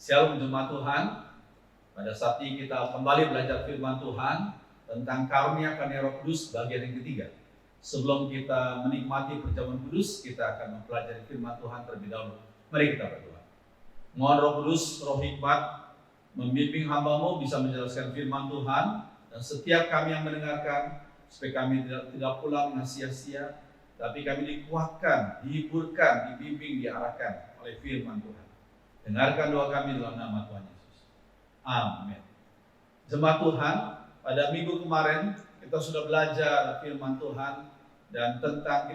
Shalom jemaat Tuhan. Pada saat ini kita kembali belajar firman Tuhan tentang karunia Roh Kudus bagian yang ketiga. Sebelum kita menikmati perjamuan kudus, kita akan mempelajari firman Tuhan terlebih dahulu. Mari kita berdoa. Mohon Roh Kudus, Roh Hikmat, membimbing hamba-Mu bisa menjelaskan firman Tuhan, dan setiap kami yang mendengarkan, supaya kami tidak pulang dengan sia-sia, tapi kami dikuatkan, dihiburkan, dibimbing, diarahkan oleh firman Tuhan. Dengarkan doa kami dalam nama Tuhan Yesus. Amin. Jemaat Tuhan, pada minggu kemarin kita sudah belajar firman Tuhan, dan tentang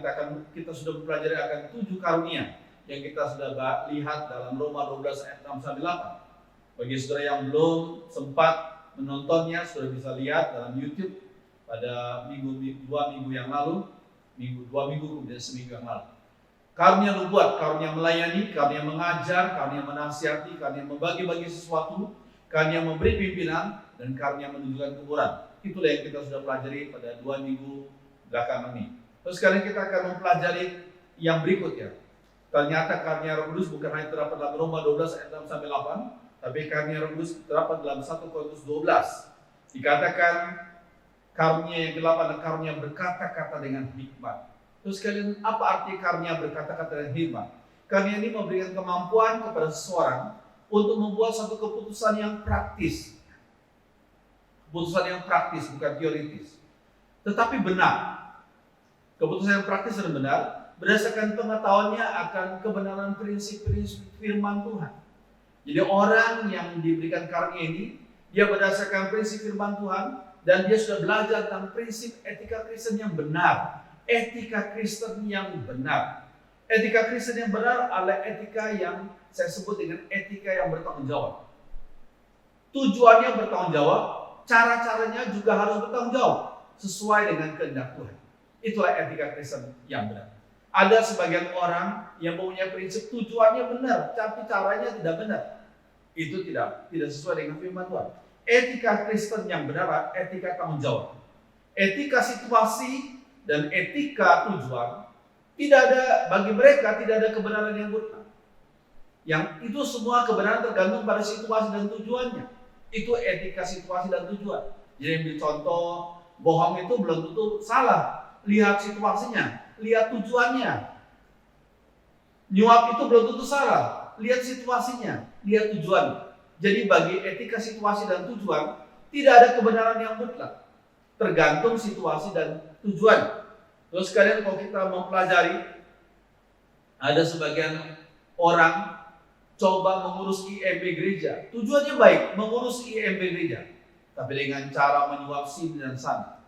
kita sudah mempelajari akan 7 karunia yang kita sudah lihat dalam Roma 12 ayat 6-8. Bagi saudara yang belum sempat menontonnya, sudah bisa lihat dalam YouTube pada 2 minggu yang lalu, 2 minggu kemudian seminggu yang lalu. Karunia nubuat, karunia melayani, karunia mengajar, karunia menasihati, karunia membagi-bagi sesuatu, karunia memberi pimpinan, dan karunia menunjukkan kemuran. Itulah yang kita sudah pelajari pada 2 minggu belakangan ini. Terus sekarang kita akan mempelajari yang berikutnya. Ternyata karunia Roh Kudus bukan hanya terdapat dalam Roma 12 ayat 6-8, tapi karunia Roh Kudus terdapat dalam 1 Korintus 12. Dikatakan karunia yang ke-8 adalah karunia berkata-kata dengan hikmat. Terus kalian, apa arti karunia berkata-kata dengan hikmat? Karunia ini memberikan kemampuan kepada seseorang untuk membuat satu keputusan yang praktis. Keputusan yang praktis, bukan teoritis, tetapi benar. Keputusan yang praktis dan benar berdasarkan pengetahuannya akan kebenaran prinsip-prinsip firman Tuhan. Jadi orang yang diberikan karunia ini, dia berdasarkan prinsip firman Tuhan, dan dia sudah belajar tentang prinsip etika Kristen yang benar. Etika Kristen yang benar. Etika Kristen yang benar adalah etika yang saya sebut dengan etika yang bertanggung jawab. Tujuannya bertanggung jawab, cara-caranya juga harus bertanggung jawab sesuai dengan kehendak Tuhan. Itulah etika Kristen yang benar. Ada sebagian orang yang mempunyai prinsip tujuannya benar, tapi caranya tidak benar. Itu tidak sesuai dengan firman Tuhan. Etika Kristen yang benar adalah etika tanggung jawab. Etika situasi dan etika tujuan, bagi mereka tidak ada kebenaran yang mutlak. Yang itu semua kebenaran tergantung pada situasi dan tujuannya. Itu etika situasi dan tujuan. Jadi ambil contoh, bohong itu belum tentu salah. Lihat situasinya, lihat tujuannya. Nyuap itu belum tentu salah. Lihat situasinya, lihat tujuannya. Jadi bagi etika situasi dan tujuan, tidak ada kebenaran yang mutlak. Tergantung situasi dan tujuan. Terus kalian, kalau kita mempelajari, ada sebagian orang coba mengurus IMB gereja. Tujuannya baik, mengurus IMB gereja, tapi dengan cara menyuap sini dan sana.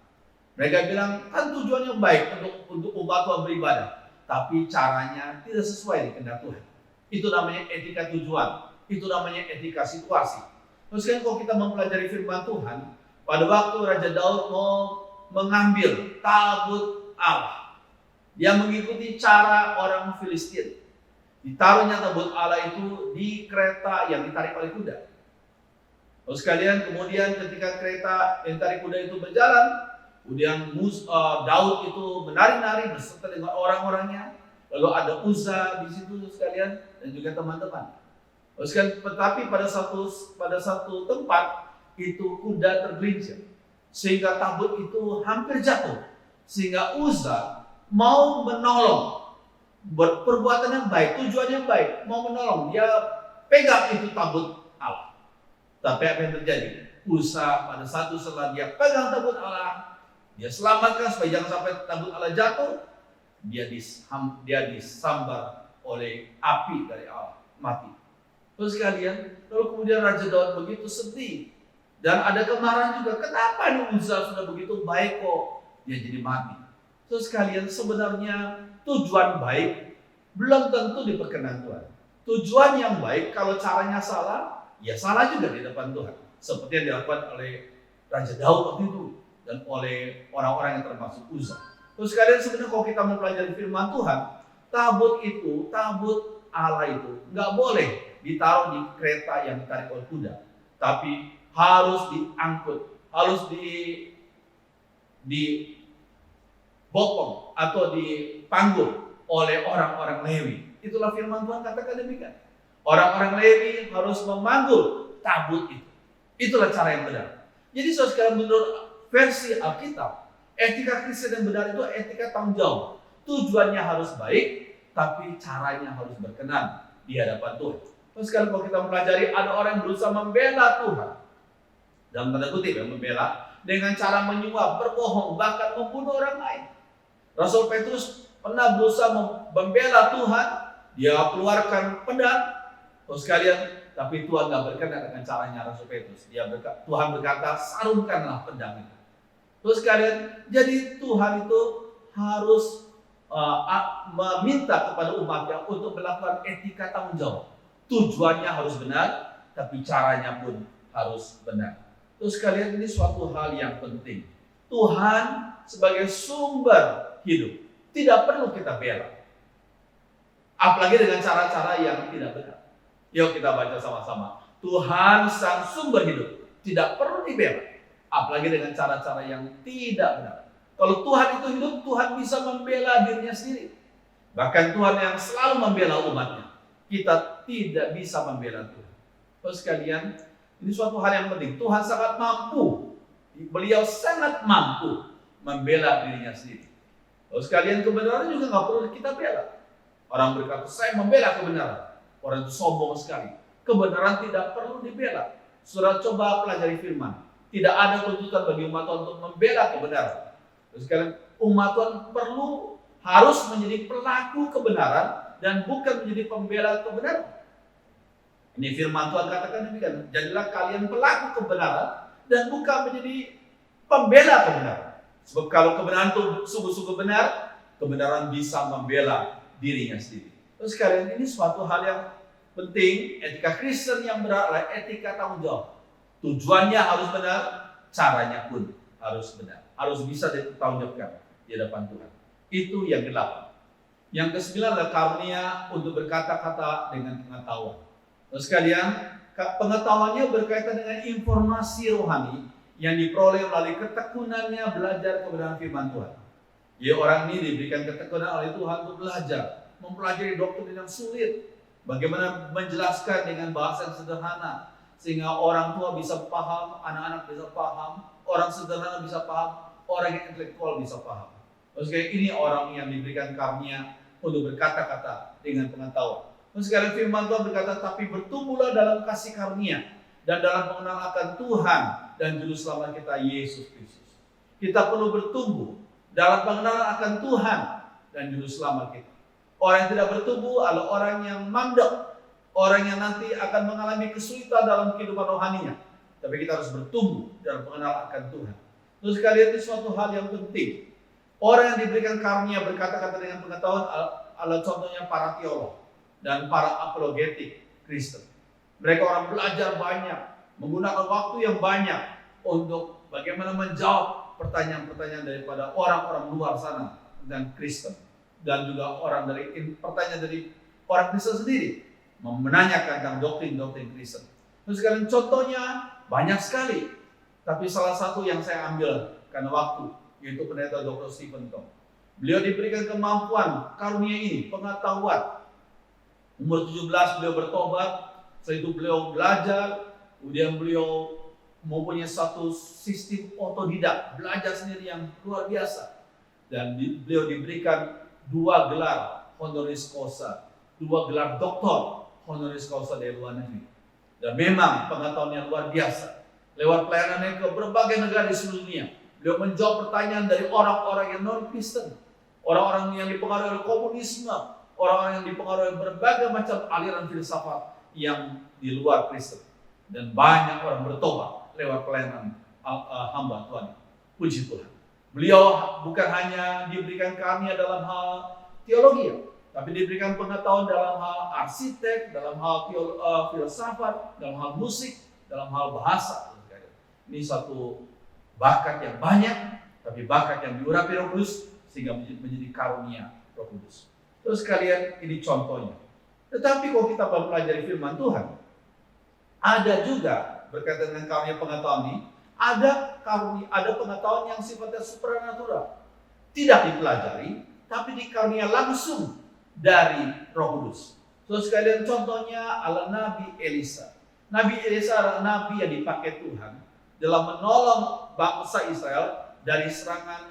Mereka bilang, kan tujuannya baik untuk umat Tuhan beribadah, tapi caranya tidak sesuai dengan kehendak Tuhan. Itu namanya etika tujuan. Itu namanya etika situasi. Terus kan kalau kita mempelajari firman Tuhan, pada waktu Raja Daud mau mengambil tabut Allah, dia mengikuti cara orang Filistin. Ditaruhnya tabut Allah itu di kereta yang ditarik oleh kuda. Terus kalian, kemudian ketika kereta yang ditarik kuda itu berjalan, kemudian Daud itu menari-nari beserta dengan orang-orangnya. Lalu ada Uza di situ sekalian, dan juga teman-teman. Terus kan, tetapi pada satu tempat itu kuda tergelincir, sehingga tabut itu hampir jatuh, sehingga Uza mau menolong, berperbuatan yang baik, tujuannya yang baik, mau menolong, dia pegang itu tabut Allah. Tapi apa yang terjadi? Uza pada satu setelah dia pegang tabut Allah, dia selamatkan supaya jangan sampai tabut Allah jatuh, dia disambar oleh api dari Allah, mati. Terus kalian, lalu kemudian Raja Daud begitu sedih, dan ada kemarahan juga. Kenapa nih Uza sudah begitu baik kok dia jadi mati? Terus kalian, sebenarnya tujuan baik belum tentu diperkenan Tuhan. Tujuan yang baik kalau caranya salah, ya salah juga di depan Tuhan. Seperti yang dilakukan oleh Raja Daud waktu itu dan oleh orang-orang yang termasuk Uza. Terus kalian, sebenarnya kalau kita mempelajari firman Tuhan, tabut Allah itu nggak boleh ditaruh di kereta yang ditarik oleh kuda, tapi harus diangkut, harus dibopong atau dipanggul oleh orang-orang Lewi. Itulah firman Tuhan katakan demikian. Orang-orang Lewi harus memanggul tabut itu. Itulah cara yang benar. Jadi saudara, menurut versi Alkitab, etika Kristen yang benar itu etika tanggung jawab. Tujuannya harus baik, tapi caranya harus berkenan di hadapan Tuhan. Terus kalau kita mempelajari, ada orang yang berusaha membela Tuhan, dalam tanda kutip ya, membela dengan cara menyuap, berbohong, bahkan membunuh orang lain. Rasul Petrus pernah berusaha membela Tuhan, dia keluarkan pedang, terus kalian, tapi Tuhan nggak berkenan dengan caranya Rasul Petrus. Tuhan berkata, sarungkanlah pedang itu. Terus kalian, jadi Tuhan itu harus meminta kepada umatnya untuk melakukan etika tanggung jawab. Tujuannya harus benar, tapi caranya pun harus benar. Terus kalian, ini suatu hal yang penting. Tuhan sebagai sumber hidup tidak perlu kita bela, apalagi dengan cara-cara yang tidak benar. Yuk kita baca sama-sama. Tuhan sang sumber hidup tidak perlu dibela, apalagi dengan cara-cara yang tidak benar. Kalau Tuhan itu hidup, Tuhan bisa membela dirinya sendiri. Bahkan Tuhan yang selalu membela umatnya. Kita tidak bisa membela Tuhan. Terus sekalian, ini suatu hal yang penting. Tuhan sangat mampu. Beliau sangat mampu membela dirinya sendiri. Terus sekalian, kebenaran juga nggak perlu kita bela. Orang berkata, saya membela kebenaran. Orang itu sombong sekali. Kebenaran tidak perlu dibela. Saudara coba pelajari firman. Tidak ada tuntutan bagi umat Tuhan untuk membela kebenaran. Terus sekalian, umat Tuhan harus menjadi pelaku kebenaran dan bukan menjadi pembela kebenaran. Ini firman Tuhan katakan demikian. Jadilah kalian pelaku kebenaran dan bukan menjadi pembela kebenaran. Sebab kalau kebenaran itu sungguh-sungguh benar, kebenaran bisa membela dirinya sendiri. Terus sekalian, ini suatu hal yang penting. Etika Kristen yang benar adalah etika tanggung jawab. Tujuannya harus benar, caranya pun harus benar. Harus bisa dipertanggungjawabkan di hadapan Tuhan. Itu yang ke-8. Yang ke-9 adalah karunia untuk berkata-kata dengan pengetahuan. Terus sekalian, pengetahuannya berkaitan dengan informasi rohani yang diperoleh melalui ketekunannya belajar kebenaran firman Tuhan. Ya, orang ini diberikan ketekunan oleh Tuhan untuk belajar, mempelajari doktrin yang sulit, bagaimana menjelaskan dengan bahasa yang sederhana, sehingga orang tua bisa paham, anak-anak bisa paham, orang sederhana bisa paham, orang yang intelektual bisa paham. Terus kayak ini orang yang diberikan karunia untuk berkata-kata dengan pengetahuan. Terus sekali firman Tuhan berkata, tapi bertumbuhlah dalam kasih karunia dan dalam pengenalan akan Tuhan dan Juru Selamat kita Yesus Kristus. Kita perlu bertumbuh dalam pengenalan akan Tuhan dan Juru Selamat kita. Orang yang tidak bertumbuh adalah orang yang mandek, orang yang nanti akan mengalami kesulitan dalam kehidupan rohaninya. Tapi kita harus bertumbuh dalam pengenalan akan Tuhan. Terus kalian, ini suatu hal yang penting. Orang yang diberikan karunia berkata-kata dengan pengetahuan adalah contohnya para teolog dan para apologetik Kristen. Mereka orang belajar banyak, menggunakan waktu yang banyak untuk bagaimana menjawab pertanyaan-pertanyaan daripada orang-orang luar sana dan Kristen. Dan juga pertanyaan dari orang Kristen sendiri, menanyakan tentang doktrin-doktrin Kristen. Terus kalian, contohnya banyak sekali. Tapi salah satu yang saya ambil karena waktu, yaitu pendeta Dr. Stephen Tong. Beliau diberikan kemampuan, karunia ini, pengetahuan. Umur 17 beliau bertobat, setelah itu beliau belajar, kemudian beliau mempunyai satu sistem otodidak, belajar sendiri yang luar biasa. Dan beliau diberikan 2 gelar honoris causa, 2 gelar doktor honoris causa dari luar negeri. Dan memang pengetahuannya luar biasa. Lewat pelayanannya ke berbagai negara di seluruh dunia, beliau menjawab pertanyaan dari orang-orang yang non-Kristen, orang-orang yang dipengaruhi oleh komunisme, orang-orang yang dipengaruhi oleh berbagai macam aliran filsafat yang di luar Kristen. Dan banyak orang bertobat lewat pelayanan hamba Tuhan. Puji Tuhan. Beliau bukan hanya diberikan karunia dalam hal teologi, tapi diberikan pengetahuan dalam hal arsitek, dalam hal filsafat, dalam hal musik, dalam hal bahasa. Ini satu bakat yang banyak, tapi bakat yang diurapi Roh Kudus sehingga menjadi karunia Roh Kudus. Terus kalian, ini contohnya. Tetapi kalau kita mempelajari firman Tuhan, ada juga berkaitan dengan karunia pengetahuan ini, ada pengetahuan yang sifatnya supranatural. Tidak dipelajari, tapi dikarunia langsung dari Roh Kudus. Terus sekalian contohnya adalah Nabi Elisa. Nabi Elisa adalah nabi yang dipakai Tuhan dalam menolong bangsa Israel dari serangan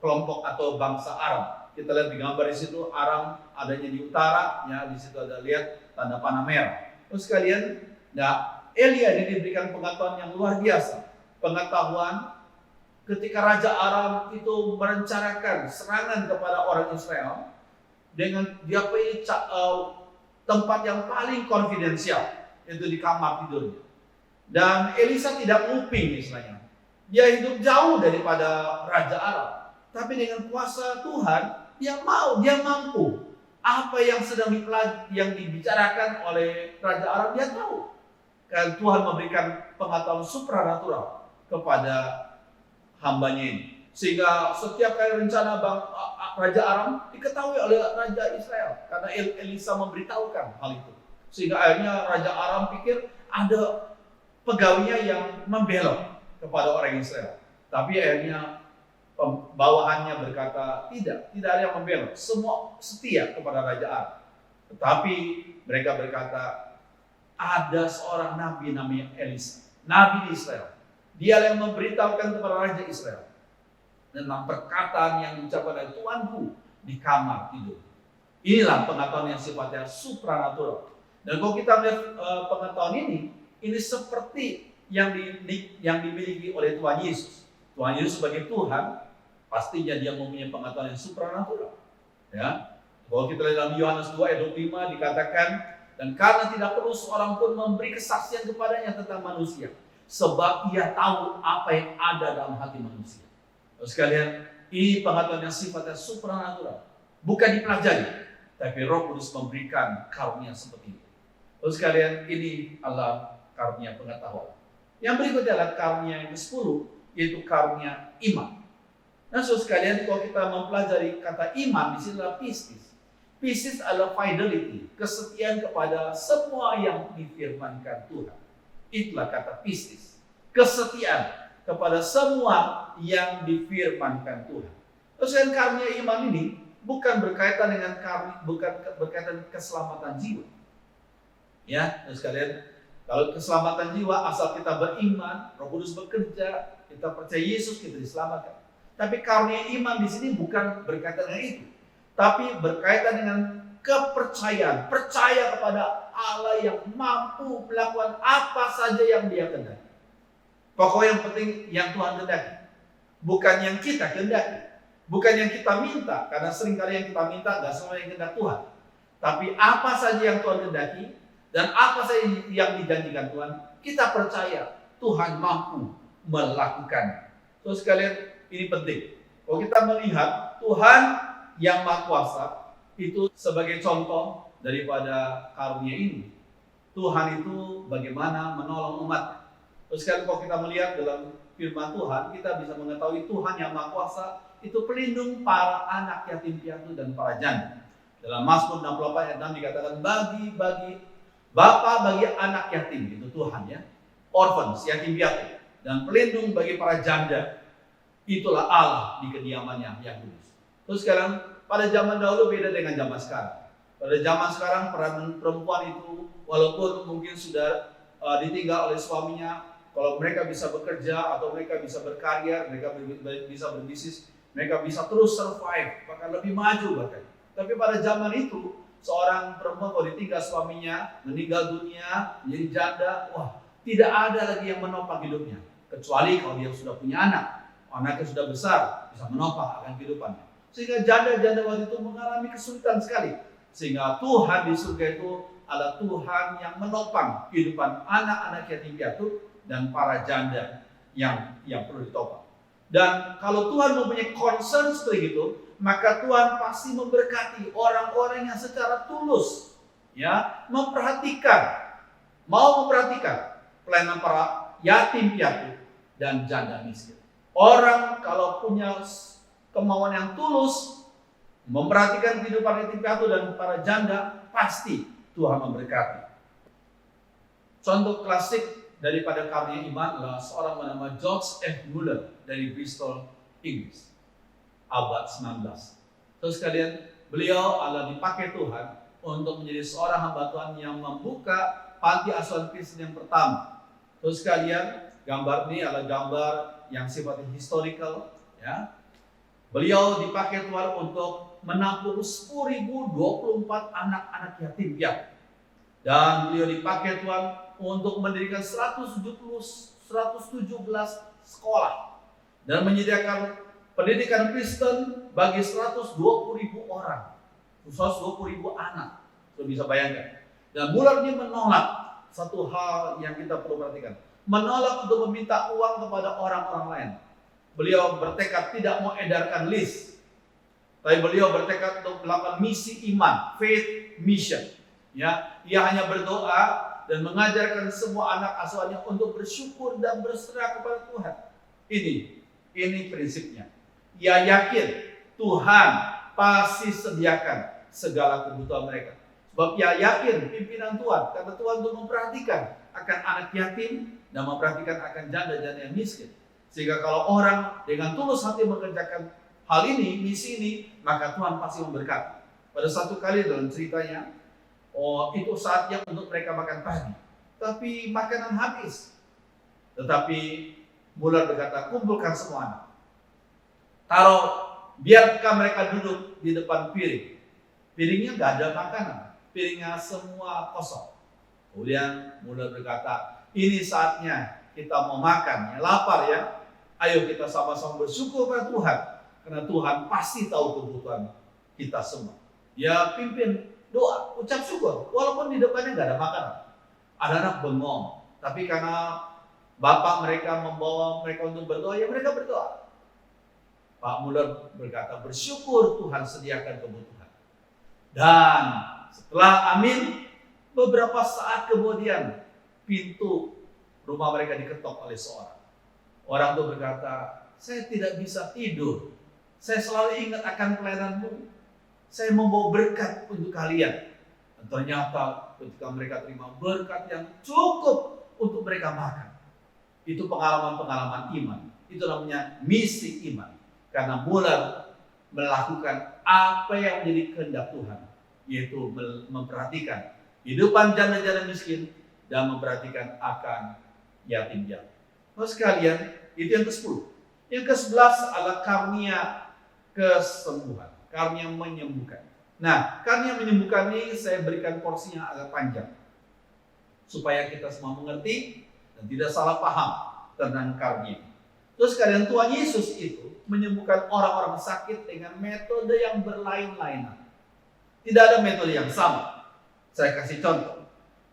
kelompok atau bangsa Aram. Kita lihat di gambar di situ, Aram adanya di utara, ya di situ ada lihat tanda panah merah. Terus sekalian, nah Elia ini diberikan pengetahuan yang luar biasa. Pengetahuan ketika Raja Aram itu merencanakan serangan kepada orang Israel, dengan dia pilih tempat yang paling konfidensial, itu di kamar tidurnya. Dan Elisa tidak nguping istilahnya. Dia hidup jauh daripada Raja Aram. Tapi dengan kuasa Tuhan, dia mampu. Apa yang sedang dibicarakan oleh Raja Aram, dia tahu. Dan Tuhan memberikan pengetahuan supranatural kepada hambanya ini. Sehingga setiap kali rencana Raja Aram diketahui oleh Raja Israel. Karena Elisa memberitahukan hal itu. Sehingga akhirnya Raja Aram pikir ada pegawainya yang membelot kepada orang Israel. Tapi akhirnya bawahannya berkata tidak ada yang membelot. Semua setia kepada Raja Aram. Tetapi mereka berkata ada seorang nabi namanya Elisa. Nabi di Israel. Dia yang memberitahukan kepada Raja Israel tentang perkataan yang diucapkan oleh Tuanku di kamar tidur. Inilah pengetahuan yang sifatnya supranatural. Dan kalau kita melihat pengetahuan ini seperti yang dimiliki oleh Tuhan Yesus. Tuhan Yesus sebagai Tuhan, pastinya dia mempunyai pengetahuan yang supranatural. Ya, kalau kita lihat dalam Yohanes 2 ayat 25 dikatakan, dan karena tidak perlu seorang pun memberi kesaksian kepadanya tentang manusia, sebab ia tahu apa yang ada dalam hati manusia. Terus sekalian, ini pengetahuan yang sifatnya supranatural. Bukan dipelajari, tapi Roh Kudus memberikan karunia seperti ini. Terus sekalian, ini adalah karunia pengetahuan. Yang berikutnya adalah karunia yang ke-10, yaitu karunia iman. Nah, saudara sekalian, kalau kita mempelajari kata iman, di sini adalah pistis. Pistis adalah fidelity, kesetiaan kepada semua yang difirmankan Tuhan. Itulah kata pistis, kesetiaan kepada semua yang difirmankan Tuhan. Terus yang karunia iman ini bukan berkaitan dengan keselamatan jiwa. Ya, terus kalian, kalau keselamatan jiwa asal kita beriman, Roh Kudus bekerja, kita percaya Yesus, kita diselamatkan. Tapi karunia iman di sini bukan berkaitan dengan itu, tapi berkaitan dengan kepercayaan, percaya kepada Allah yang mampu melakukan apa saja yang Dia kehendaki. Pokoknya yang penting yang Tuhan kehendaki, bukan yang kita kehendaki, bukan yang kita minta, karena seringkali yang kita minta nggak semua yang kehendak Tuhan. Tapi apa saja yang Tuhan kehendaki dan apa saja yang dijanjikan Tuhan, kita percaya Tuhan mampu melakukan. So sekalian, ini penting. Kalau kita melihat Tuhan yang Maha Kuasa itu sebagai contoh daripada karunia ini, Tuhan itu bagaimana menolong umat. Terus kalau kita melihat dalam firman Tuhan, kita bisa mengetahui Tuhan yang Maha Kuasa itu pelindung para anak yatim piatu dan para janda. Dalam Mazmur 64 ayat 6 dikatakan bagi Bapa bagi anak yatim, itu Tuhan ya, orphans, yatim piatu, dan pelindung bagi para janda. Itulah Allah di kediamannya yang kudus. Terus sekarang pada zaman dahulu beda dengan zaman sekarang. Pada zaman sekarang peran perempuan itu walaupun mungkin sudah ditinggal oleh suaminya, kalau mereka bisa bekerja atau mereka bisa berkarya, mereka bisa berbisnis, mereka bisa terus survive, bahkan lebih maju bahkan. Tapi pada zaman itu, seorang perempuan kalau ditinggal suaminya, meninggal dunia, menjadi janda, wah, tidak ada lagi yang menopang hidupnya. Kecuali kalau dia sudah punya anak, anaknya sudah besar, bisa menopang akan kehidupannya. Sehingga janda-janda waktu itu mengalami kesulitan sekali. Sehingga Tuhan di surga itu adalah Tuhan yang menopang kehidupan anak-anak yatim piatu dan para janda yang perlu ditopang. Dan kalau Tuhan mempunyai concern seperti itu, maka Tuhan pasti memberkati orang-orang yang secara tulus ya mau memperhatikan pelayanan para yatim piatu dan janda miskin. Orang kalau punya kemauan yang tulus memperhatikan kehidupan yatim piatu dan para janda, pasti Tuhan memberkati. Contoh klasik daripada karunia iman adalah seorang bernama George F. Muller dari Bristol, Inggris, abad 19. Terus sekalian, beliau adalah dipakai Tuhan untuk menjadi seorang hamba Tuhan yang membuka panti asuhan Kristen yang pertama. Terus sekalian, gambar ini adalah gambar yang sifatnya historical, ya. Beliau dipakai Tuhan untuk menampung 10.024 anak-anak yatim piatu. Dan beliau dipakai Tuhan untuk mendirikan 117 sekolah dan menyediakan pendidikan Kristen bagi 120.000 orang, 120.000 anak. Sudah bisa bayangkan. Dan Muller ini menolak satu hal yang kita perlu perhatikan, menolak untuk meminta uang kepada orang-orang lain. Beliau bertekad tidak mau edarkan list, tapi beliau bertekad untuk melakukan misi iman, faith mission. Ya, ia hanya berdoa dan mengajarkan semua anak asuhannya untuk bersyukur dan berserah kepada Tuhan. Ini prinsipnya. Ia yakin Tuhan pasti sediakan segala kebutuhan mereka. Sebab ia yakin pimpinan Tuhan, karena Tuhan untuk memperhatikan akan anak yatim dan memperhatikan akan janda-janda yang miskin. Sehingga kalau orang dengan tulus hati mengerjakan hal ini, misi ini, maka Tuhan pasti memberkati. Pada satu kali dalam ceritanya, itu saatnya untuk mereka makan pagi, tapi makanan habis. Tetapi Muller berkata, kumpulkan semua anak, taruh, biarkan mereka duduk di depan piring. Piringnya nggak ada makanan, piringnya semua kosong. Kemudian Muller berkata, ini saatnya kita mau makan, ya lapar ya. Ayo kita sama-sama bersyukur kepada Tuhan, karena Tuhan pasti tahu kebutuhan kita semua. Ya pimpin doa, ucap syukur, walaupun di depannya nggak ada makanan. Ada anak bengong, tapi karena bapak mereka membawa mereka untuk berdoa, ya mereka berdoa. Pak Muller berkata, bersyukur Tuhan sediakan kebutuhan. Dan setelah amin, beberapa saat kemudian pintu rumah mereka diketok oleh seorang. Orang itu berkata, saya tidak bisa tidur. Saya selalu ingat akan pelayananmu. Saya membawa berkat untuk kalian. Dan ternyata ketika mereka terima berkat yang cukup untuk mereka makan. Itu pengalaman-pengalaman iman. Itu namanya misi iman. Karena Muller melakukan apa yang menjadi kehendak Tuhan. Yaitu memperhatikan kehidupan janda-janda miskin dan memperhatikan akan yatim piatu. Terus sekalian, itu yang ke-10. Yang ke-11 adalah karunia kesembuhan, karunia menyembuhkan. Nah, karunia menyembuhkan ini saya berikan porsinya agak panjang supaya kita semua mengerti dan tidak salah paham tentang karunia. Terus sekalian, Tuhan Yesus itu menyembuhkan orang-orang sakit dengan metode yang berlain-lainan. Tidak ada metode yang sama. Saya kasih contoh.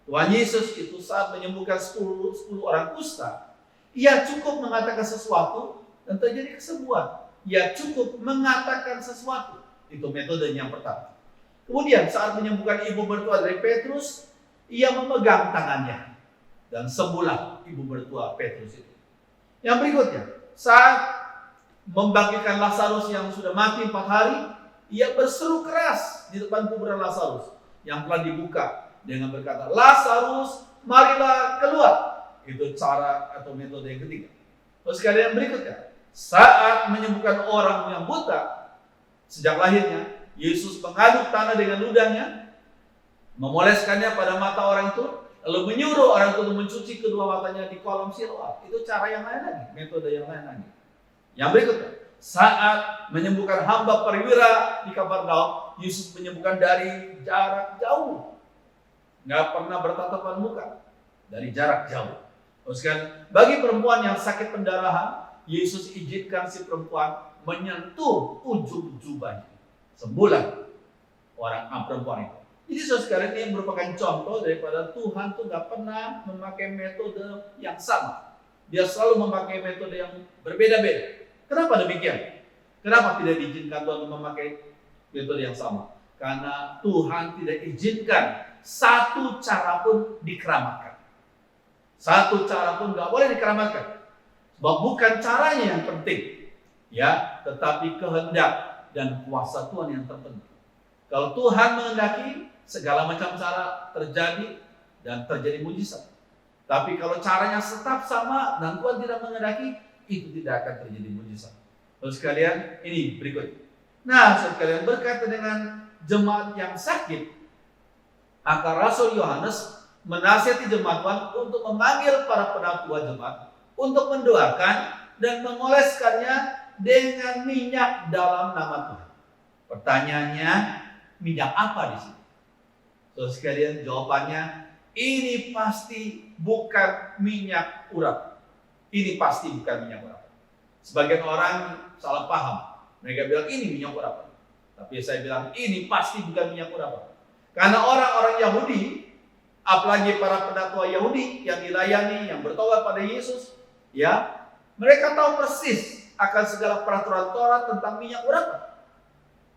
Tuhan Yesus itu saat menyembuhkan 10 orang kusta, ia cukup mengatakan sesuatu dan terjadi kesembuhan. Ia cukup mengatakan sesuatu. Itu metode yang pertama. Kemudian saat menyembuhkan ibu mertua dari Petrus, ia memegang tangannya dan sembuhlah ibu mertua Petrus itu. Yang berikutnya, saat membangkitkan Lazarus yang sudah mati 4 hari, ia berseru keras di depan kuburan Lazarus yang telah dibuka dengan berkata, Lazarus, marilah keluar. Itu cara atau metode yang ketiga. Terus sekalian berikutnya, saat menyembuhkan orang yang buta sejak lahirnya, Yesus mengaduk tanah dengan ludahnya, memoleskannya pada mata orang itu, lalu menyuruh orang itu mencuci kedua matanya di kolam Siloam. Itu cara yang lain lagi, metode yang lain lagi. Yang berikutnya, saat menyembuhkan hamba perwira di Kapernaum, Yesus menyembuhkan dari jarak jauh. Nggak pernah bertatapan muka, dari jarak jauh. Terus kan, bagi perempuan yang sakit pendarahan, Yesus izinkan si perempuan menyentuh ujung jubahnya. Sembuhlah perempuan itu. Jadi saudara sekalian, ini merupakan contoh daripada Tuhan tuh nggak pernah memakai metode yang sama. Dia selalu memakai metode yang berbeda-beda. Kenapa demikian? Kenapa tidak diizinkan Tuhan memakai metode yang sama? Karena Tuhan tidak izinkan satu cara pun dikeramatkan. Satu cara pun nggak boleh dikeramatkan. Sebab bukan caranya yang penting, ya, tetapi kehendak dan kuasa Tuhan yang terpenting. Kalau Tuhan menghendaki, segala macam cara terjadi dan terjadi mujizat. Tapi kalau caranya tetap sama dan Tuhan tidak menghendaki, itu tidak akan terjadi mujizat. Terus sekalian, ini berikut. Nah, sekalian berkaitan dengan jemaat yang sakit, Maka Rasul Yohanes menasihati jemaat Tuhan untuk memanggil para penatua jemaat untuk mendoakan dan mengoleskannya dengan minyak dalam nama Tuhan. Pertanyaannya, minyak apa di sini? Saudara sekalian, jawabannya ini pasti bukan minyak urapan. Ini pasti bukan minyak urapan. Sebagian orang salah paham. Mereka bilang ini minyak urapan. Tapi saya bilang ini pasti bukan minyak urapan. Karena orang-orang Yahudi, apalagi para penatua Yahudi yang dilayani, yang bertobat pada Yesus, ya, mereka tahu persis akan segala peraturan Taurat tentang minyak urapan.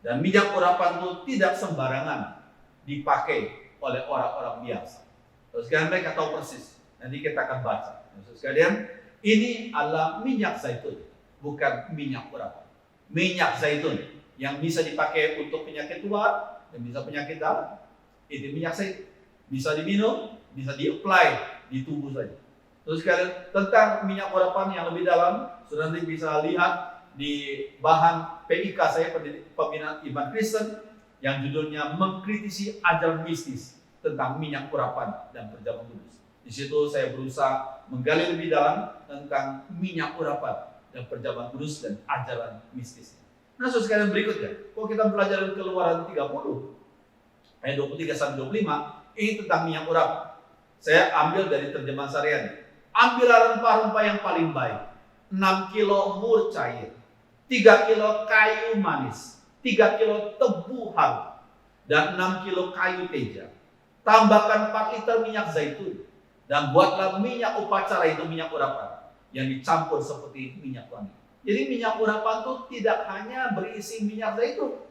Dan minyak urapan itu tidak sembarangan dipakai oleh orang-orang biasa. Terus sekalian mereka tahu persis. Nanti kita akan baca. Terus sekalian, ini adalah minyak zaitun, bukan minyak urapan. Minyak zaitun yang bisa dipakai untuk penyakit tular dan bisa penyakit dalam. Ini minyak zaitun. Bisa diminum, bisa di-apply di tubuh saja. Terus sekalian, tentang minyak urapan yang lebih dalam, sudah nanti bisa lihat di bahan PIK saya, Pembinaan Iman Kristen, yang judulnya Mengkritisi Ajaran Mistis tentang minyak urapan dan perjamuan kudus. Di situ saya berusaha menggali lebih dalam tentang minyak urapan dan perjamuan kudus dan ajaran mistis. Nah, saudara sekalian, berikutnya, kalau kita belajar Keluaran 30 ayat 23 sampai 25, ini tentang minyak urapan. Saya ambil dari terjemahan Saryani. Ambillah rempah-rempah yang paling baik, 6 kilo mur cair, 3 kilo kayu manis, 3 kilo tebu harum, dan 6 kilo kayu teja. Tambahkan 4 liter minyak zaitun, dan buatlah minyak upacara, itu minyak urapan, yang dicampur seperti minyak wangi. Jadi minyak urapan itu tidak hanya berisi minyak zaitun,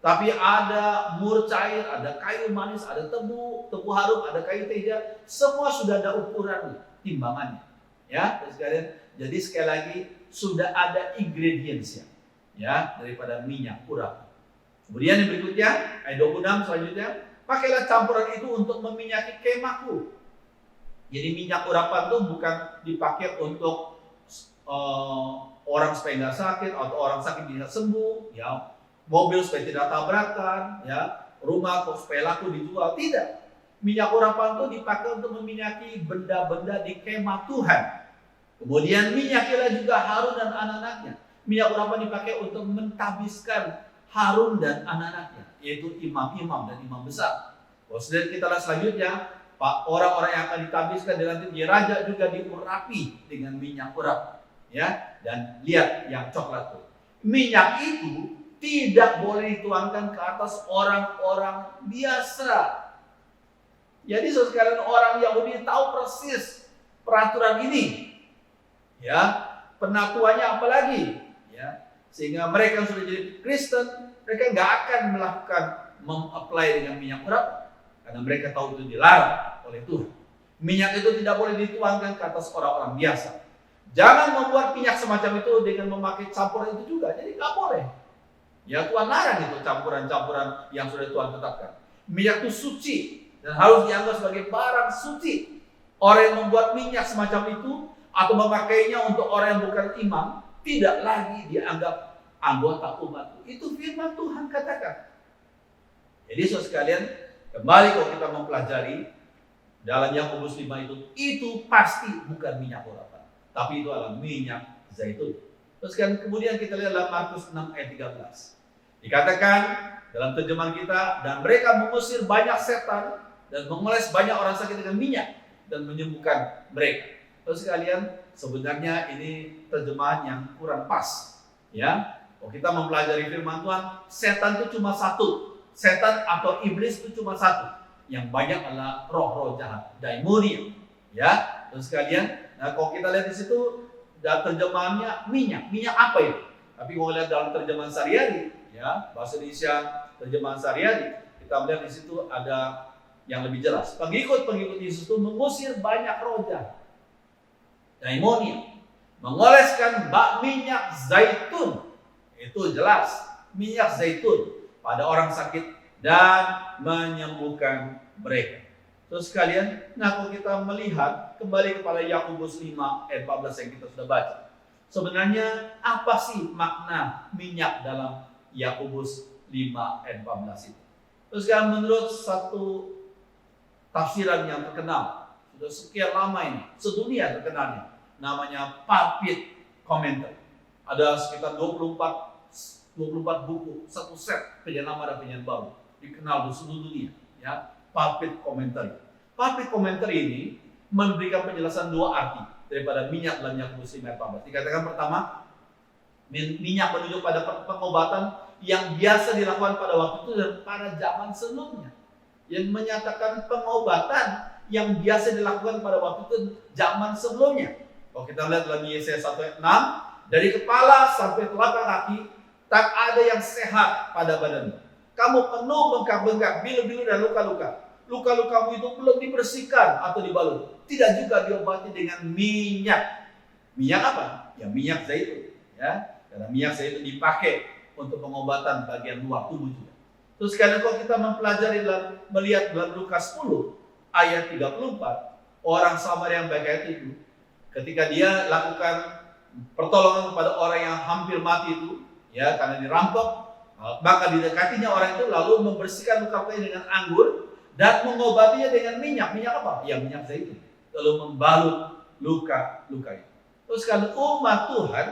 tapi ada mur cair, ada kayu manis, ada tebu harum, ada kayu teja. Semua sudah ada ukuran timbangannya. Ya, sekalian. Jadi sekali lagi sudah ada ingredientsnya, ya, daripada minyak urapan. Kemudian yang berikutnya, ayat 26 selanjutnya, pakailah campuran itu untuk meminyaki kemahku. Jadi minyak urapan itu bukan dipakai untuk orang supaya nggak sakit atau orang sakit bisa sembuh, ya, mobil supaya tidak tabrakan, ya, rumah supaya laku dijual. Tidak. Minyak urapan itu dipakai untuk meminyaki benda-benda di kemah Tuhan. Kemudian minyakilah juga Harun dan anak-anaknya. Minyak urapan dipakai untuk mentabiskan Harun dan anak-anaknya, yaitu imam-imam dan imam besar. Kemudian kita lihat selanjutnya, orang-orang yang akan ditabiskan di lantai raja juga diurapi dengan minyak urapan. Ya, dan lihat yang coklat itu. Minyak itu tidak boleh dituangkan ke atas orang-orang biasa. Jadi sekalian, orang Yahudi tahu persis peraturan ini. Ya, penatuannya apalagi, ya, sehingga mereka yang sudah jadi Kristen, mereka nggak akan melakukan mengapply dengan minyak urapan karena mereka tahu itu dilarang oleh Tuhan. Minyak itu tidak boleh dituangkan ke atas orang-orang biasa. Jangan membuat minyak semacam itu dengan memakai campuran itu juga. Jadi nggak boleh. Ya, Tuhan larang itu campuran-campuran yang sudah Tuhan tetapkan. Minyak itu suci dan harus dianggap sebagai barang suci. Orang yang membuat minyak semacam itu atau memakainya untuk orang yang bukan imam tidak lagi dianggap anggota umat. Itu firman Tuhan katakan. Jadi saudara sekalian, kembali kalau kita mempelajari dalam Yakobus 5 itu pasti bukan minyak urapan, tapi itu adalah minyak zaitun. Terus kan kemudian kita lihat dalam Markus 6 ayat 13. Dikatakan dalam terjemahan kita, dan mereka mengusir banyak setan dan mengoles banyak orang sakit dengan minyak dan menyembuhkan mereka. Terus sekalian, sebenarnya ini terjemahan yang kurang pas. Ya, kalau kita mempelajari firman Tuhan, setan itu cuma satu. Setan atau iblis itu cuma satu. Yang banyak adalah roh-roh jahat, daimonia. Ya, terus sekalian, nah kalau kita lihat di situ, dalam terjemahannya minyak. Minyak apa itu? Tapi kalau lihat dalam terjemahan Saryani, ya, bahasa Indonesia terjemahan Saryani, kita melihat di situ ada yang lebih jelas. Pengikut-pengikut Yesus itu mengusir banyak roh jahat, daimonia, mengoleskan minyak zaitun. Itu jelas, minyak zaitun pada orang sakit dan menyembuhkan mereka. Terus sekalian, nah kalau kita melihat kembali kepada Yakobus 5 ayat 14 yang kita sudah baca. Sebenarnya apa sih makna minyak dalam Yakobus 5 ayat 14 itu? Terus sekalian, menurut satu tafsiran yang terkenal. Sudah sekian lama ini, sedunia terkenalnya. Namanya pulpit commentary. Ada sekitar 24 buku, satu set penyanyi lama dan penyanyi baru. Dikenal di seluruh dunia. Ya, pulpit commentary. Pulpit commentary ini memberikan penjelasan dua arti daripada minyak dalam Yakobus 5:14. Dikatakan pertama, minyak menunjuk pada pengobatan yang biasa dilakukan pada waktu itu dan pada zaman sebelumnya. Yang menyatakan pengobatan yang biasa dilakukan pada waktu itu zaman sebelumnya. Kalau kita lihat dalam Yesaya 1:6, dari kepala sampai telapak kaki tak ada yang sehat pada badanmu. Kamu penuh bengkak-bengkak, bilu-bilu dan luka-luka. Luka-lukamu itu belum dibersihkan atau dibalut. Tidak juga diobati dengan minyak. Minyak apa? Ya minyak zaitun. Ya, karena minyak zaitun dipakai untuk pengobatan bagian luar tubuh juga. Terus sekalian kalau kita melihat dalam Lukas 10 ayat 34, orang Samaria yang baik itu, ketika dia lakukan pertolongan kepada orang yang hampir mati itu, ya karena dirampok, maka didekatinya orang itu lalu membersihkan luka-lukanya dengan anggur dan mengobatinya dengan minyak. Minyak apa? Ya minyak zaitun. Lalu membalut luka-luka itu. Terus kalau umat Tuhan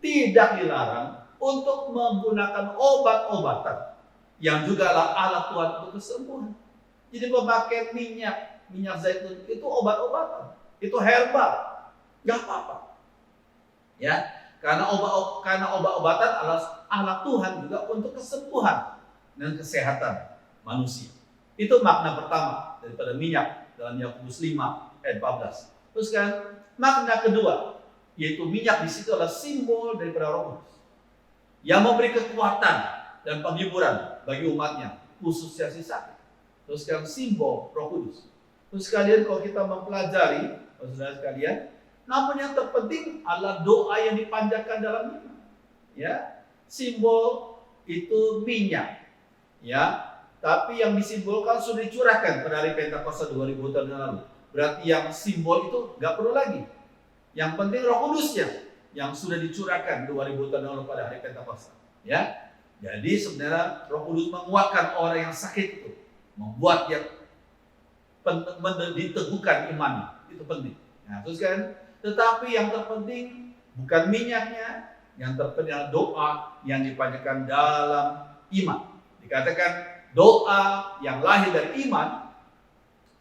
tidak dilarang untuk menggunakan obat-obatan yang juga alat Tuhan untuk kesembuhan. Jadi memakai minyak zaitun itu obat-obatan, itu herbal, nggak apa-apa. Ya, karena obat-obatan alat Tuhan juga untuk kesembuhan dan kesehatan manusia. Itu makna pertama daripada minyak dalam Yakobus 5:14. Terus kan makna kedua, yaitu minyak di situ adalah simbol daripada Roh Kudus yang memberi kekuatan dan penghiburan bagi umatnya, khususnya si sakit. Terus kan simbol Roh Kudus. Terus sekalian kalau kita mempelajari, saudara sekalian, namun yang terpenting adalah doa yang dipanjatkan dalam iman. Ya, simbol itu minyak. Ya, tapi yang disimbolkan sudah dicurahkan pada hari Pentakosta 2000 tahun yang lalu. Berarti yang simbol itu nggak perlu lagi. Yang penting Roh Kudusnya yang sudah dicurahkan 2000 tahun yang lalu pada hari Pentakosta. Ya, jadi sebenarnya Roh Kudus menguatkan orang yang sakit itu, membuat dia diteguhkan imannya. Itu penting. Nah, terus kan, tetapi yang terpenting bukan minyaknya, yang terpenting adalah doa yang dipanjatkan dalam iman. Dikatakan doa yang lahir dari iman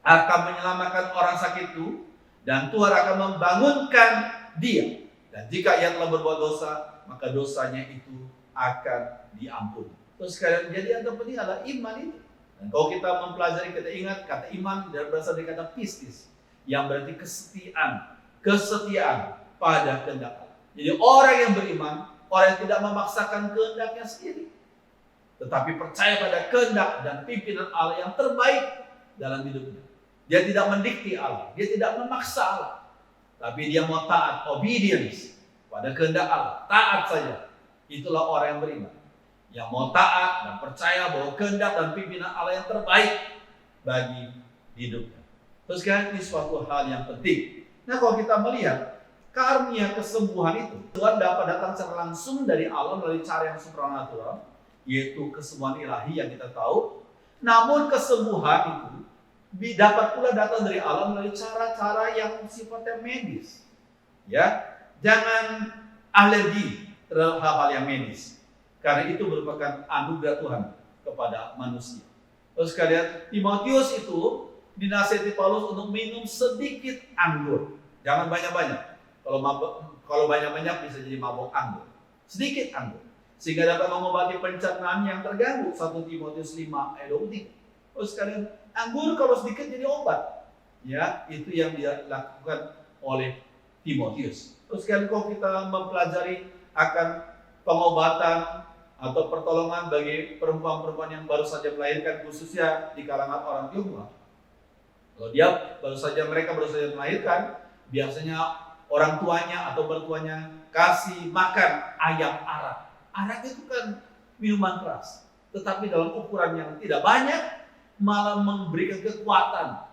akan menyelamatkan orang sakit itu, dan Tuhan akan membangunkan dia. Dan jika ia telah berbuat dosa, maka dosanya itu akan diampuni. Terus sekalian, jadi yang terpenting adalah iman itu. Dan kalau kita mempelajari, kita ingat kata iman berasal dari kata pistis, yang berarti kesetiaan pada kehendak Allah. Jadi orang yang beriman, orang yang tidak memaksakan kehendaknya sendiri, tetapi percaya pada kehendak dan pimpinan Allah yang terbaik dalam hidupnya. Dia tidak mendikti Allah, dia tidak memaksa Allah, tapi dia mau taat, obedience pada kehendak Allah, taat saja. Itulah orang yang beriman, yang mau taat dan percaya bahwa kehendak dan pimpinan Allah yang terbaik bagi hidupnya. Terus kan, ini suatu hal yang penting. Nah, kalau kita melihat karunia kesembuhan itu, Tuhan dapat datang secara langsung dari Allah melalui cara yang supranatural, yaitu kesembuhan ilahi yang kita tahu. Namun kesembuhan itu dapat pula datang dari Allah melalui cara-cara yang sifatnya medis. Ya, jangan alergi terhadap hal-hal yang medis, karena itu merupakan anugerah Tuhan kepada manusia. Terus kalian, Timotius itu dinasihati Paulus untuk minum sedikit anggur, jangan banyak-banyak. Kalau banyak-banyak bisa jadi mabuk anggur. Sedikit anggur, sehingga dapat mengobati pencernaan yang terganggu. 1 Timotius 5:23. Terus kalian, anggur kalau sedikit jadi obat. Ya, itu yang dilakukan oleh Timotius. Terus kalian, kalau kita mempelajari akan pengobatan atau pertolongan bagi perempuan-perempuan yang baru saja melahirkan, khususnya di kalangan orang Tionghoa. Kalau mereka baru saja melahirkan, biasanya orang tuanya atau mertuanya kasih makan ayam arak. Arak itu kan minuman keras, tetapi dalam ukuran yang tidak banyak, malah memberikan kekuatan,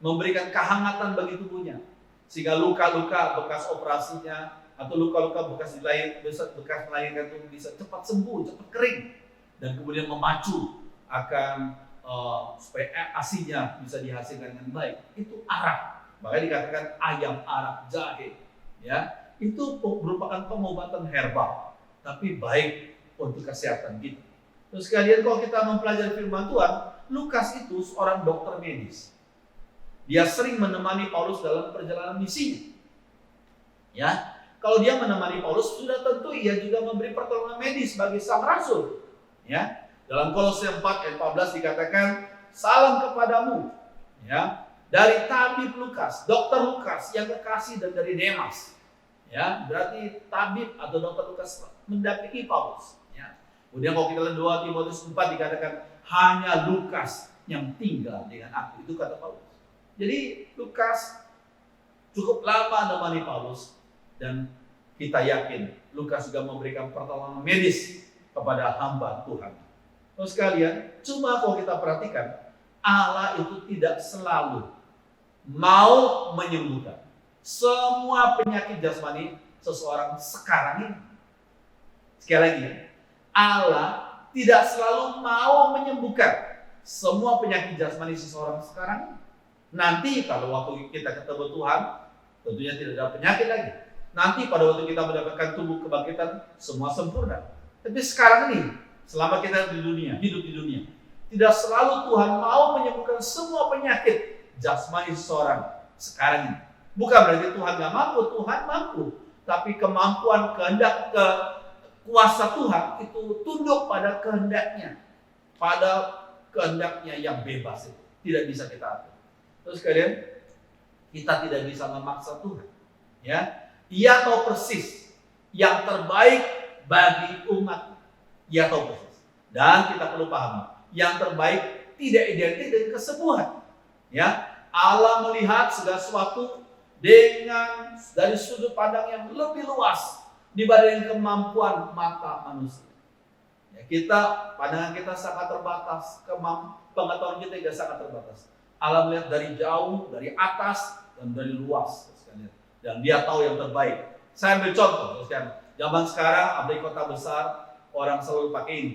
memberikan kehangatan bagi tubuhnya, sehingga luka-luka bekas operasinya atau luka-luka bekas melahirkan itu bisa cepat sembuh, cepat kering, dan kemudian memacu akan supaya asinya bisa dihasilkan dengan baik, itu arak. Makanya dikatakan ayam arak jahe, ya. Itu merupakan pengobatan herbal, tapi baik untuk kesehatan kita. Terus kalian kalau kita mempelajari firman Tuhan, Lukas itu seorang dokter medis. Dia sering menemani Paulus dalam perjalanan misinya. Ya, kalau dia menemani Paulus, sudah tentu ia juga memberi pertolongan medis bagi sang rasul. Ya, dalam Kolose 4 ayat 14 dikatakan, salam kepadamu, ya, dari tabib Lukas, dokter Lukas yang kekasih dan dari Demas. Ya, berarti tabib atau dokter Lukas mendampingi Paulus. Ya. Kemudian kalau kita lihat 2 Timotius 4 dikatakan hanya Lukas yang tinggal dengan aku. Itu kata Paulus. Jadi Lukas cukup lama menemani Paulus dan kita yakin Lukas juga memberikan pertolongan medis kepada hamba Tuhan. Terus sekalian, cuma kalau kita perhatikan Allah itu tidak selalu mau menyembuhkan semua penyakit jasmani seseorang sekarang ini. Sekali lagi, Allah tidak selalu mau menyembuhkan semua penyakit jasmani seseorang sekarang ini. Nanti kalau waktu kita ketemu Tuhan, tentunya tidak ada penyakit lagi. Nanti pada waktu kita mendapatkan tubuh kebangkitan, semua sempurna. Tapi sekarang ini, selama kita di dunia, hidup di dunia, tidak selalu Tuhan mau menyembuhkan semua penyakit jasmani seseorang sekarang ini. Bukan berarti Tuhan gak mampu, Tuhan mampu. Tapi kemampuan, kehendak, kuasa Tuhan itu tunduk pada kehendaknya. Pada kehendaknya yang bebas itu. Tidak bisa kita atur. Terus kalian, kita tidak bisa memaksa Tuhan. Ya, Ia tahu persis yang terbaik bagi umat. Ia tahu persis. Dan kita perlu pahami, yang terbaik tidak identik dengan kesembuhan. Ya, Allah melihat segala sesuatu dengan dari sudut pandang yang lebih luas dibanding kemampuan mata manusia. Ya, pandangan kita sangat terbatas, pengetahuan kita juga sangat terbatas. Allah melihat dari jauh, dari atas dan dari luas, dan Dia tahu yang terbaik. Saya ambil contoh, zaman sekarang di kota besar orang selalu pakai ini,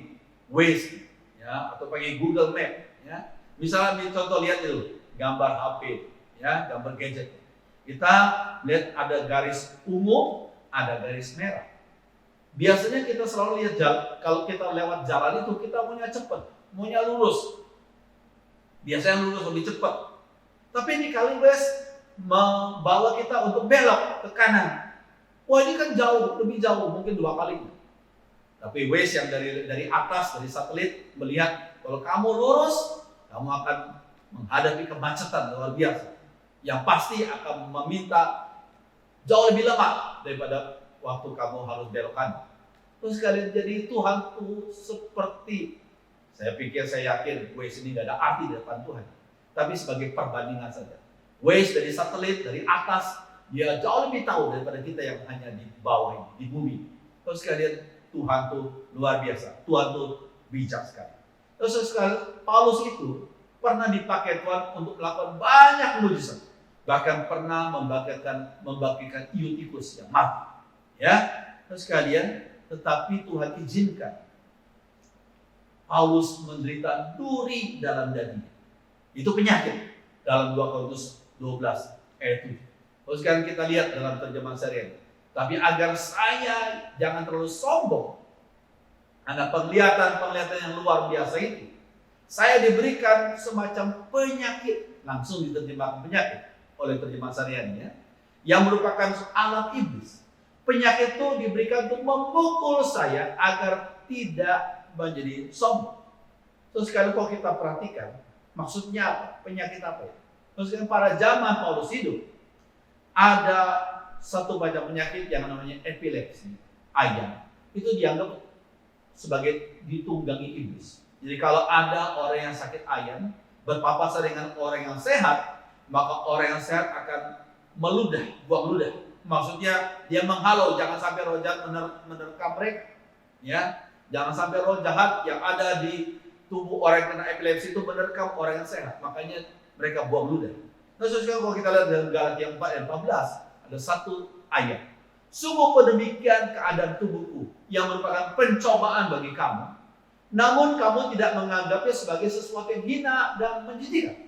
Waze, ya, atau pakai Google Map. Ya. Misalnya ambil contoh, lihat dulu gambar HP, ya, gambar gadget. Kita lihat ada garis ungu, ada garis merah. Biasanya kita selalu lihat kalau kita lewat jalan itu kita maunya cepat, maunya lurus. Biasanya lurus lebih cepat. Tapi ini kali Waze membawa kita untuk belok ke kanan. Wah, ini kan jauh, lebih jauh, mungkin 2 kali. Tapi Waze yang dari atas, dari satelit melihat kalau kamu lurus, kamu akan menghadapi kemacetan luar biasa. Yang pasti akan meminta jauh lebih lama daripada waktu kamu harus belok kanan. Terus kalian, jadi Tuhan tuh seperti, saya yakin Waze ini gak ada arti di depan Tuhan. Tapi sebagai perbandingan saja. Waze dari satelit, dari atas, dia jauh lebih tahu daripada kita yang hanya di bawah ini, di bumi. Terus kalian, Tuhan tuh luar biasa. Tuhan tuh bijak sekali. Terus sekali, Paulus itu pernah dipakai Tuhan untuk melakukan banyak mujizat. Bahkan pernah membangkitkan Eutikus yang mati. Ya, terus kalian, tetapi Tuhan izinkan Paulus menderita duri dalam dagingnya. Itu penyakit dalam 2 Korintus 12 ayat 7. Terus kan kita lihat dalam terjemahan Syariah. Tapi agar saya jangan terlalu sombong, karena penglihatan yang luar biasa itu, saya diberikan semacam penyakit, langsung diterjemahkan penyakit oleh terjemahan Syariah, yang merupakan alat iblis. Penyakit itu diberikan untuk memukul saya agar tidak menjadi sombong. Terus kalau kita perhatikan, maksudnya apa? Penyakit apa ya? Terus kan pada zaman Paulus hidup, ada satu macam penyakit yang namanya epilepsi, ayan. Itu dianggap sebagai ditunggangi iblis. Jadi kalau ada orang yang sakit ayan berpapasan dengan orang yang sehat, maka orang yang sehat akan buang ludah. Maksudnya dia menghalau, jangan sampai roh jahat menerkam mereka. Ya, jangan sampai roh jahat yang ada di tubuh orang yang kena epilepsi itu menerkam orang yang sehat. Makanya mereka buang ludah. Nah, sekarang kalau kita lihat dalam Galatia 4 ayat 14, ada satu ayat. Sungguh demikian keadaan tubuhku yang merupakan pencobaan bagi kamu, namun kamu tidak menganggapnya sebagai sesuatu yang hina dan menjijikkan.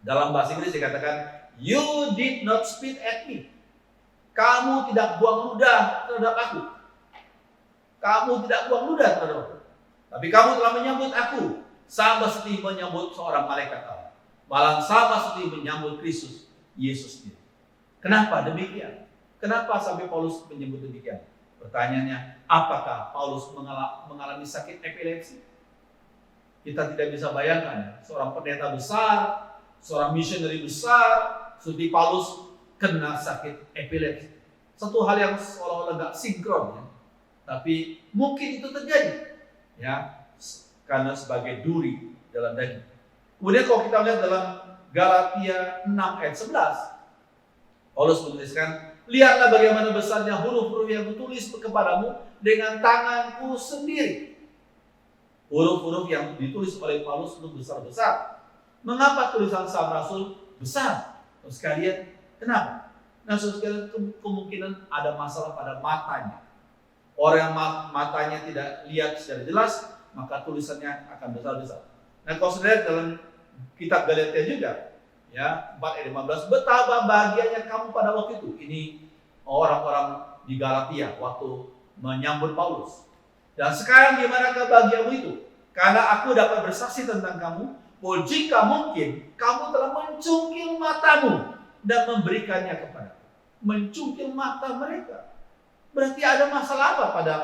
Dalam bahasa Inggris dikatakan, you did not spit at me. Kamu tidak buang ludah terhadap aku. Kamu tidak buang ludah terhadap aku. Tapi kamu telah menyambut aku sama seperti menyambut seorang malaikat Allah. Malah sama seperti menyambut Kristus Yesus sendiri. Kenapa demikian? Kenapa sampai Paulus menyebut demikian? Pertanyaannya, apakah Paulus mengalami sakit epilepsi? Kita tidak bisa bayangkan, seorang pendeta besar, seorang misioneri besar, seperti Paulus kena sakit epilepsi. Satu hal yang seolah-olah gak sinkron, ya. Tapi mungkin itu terjadi, ya, karena sebagai duri dalam daging. Kemudian kalau kita lihat dalam Galatia 6 ayat 11, Paulus menuliskan, lihatlah bagaimana besarnya huruf-huruf yang kutulis kepadamu dengan tanganku sendiri. Huruf-huruf yang ditulis oleh Paulus itu besar-besar. Mengapa tulisan sang rasul besar? Terus sekalian, kenapa? Nah, sekalian, kemungkinan ada masalah pada matanya. Orang yang matanya tidak lihat secara jelas, maka tulisannya akan besar-besar. Nah, kalau saudara dalam kitab Galatia juga, ya, 4 ayat 15, betapa bahagianya kamu pada waktu itu. Ini orang-orang di Galatia waktu menyambut Paulus. Dan sekarang di manakah bahagiamu itu? Karena aku dapat bersaksi tentang kamu, bahwa jika mungkin kamu telah mencungkil matamu dan memberikannya kepadaku. Mencungkil mata mereka. Berarti ada masalah apa pada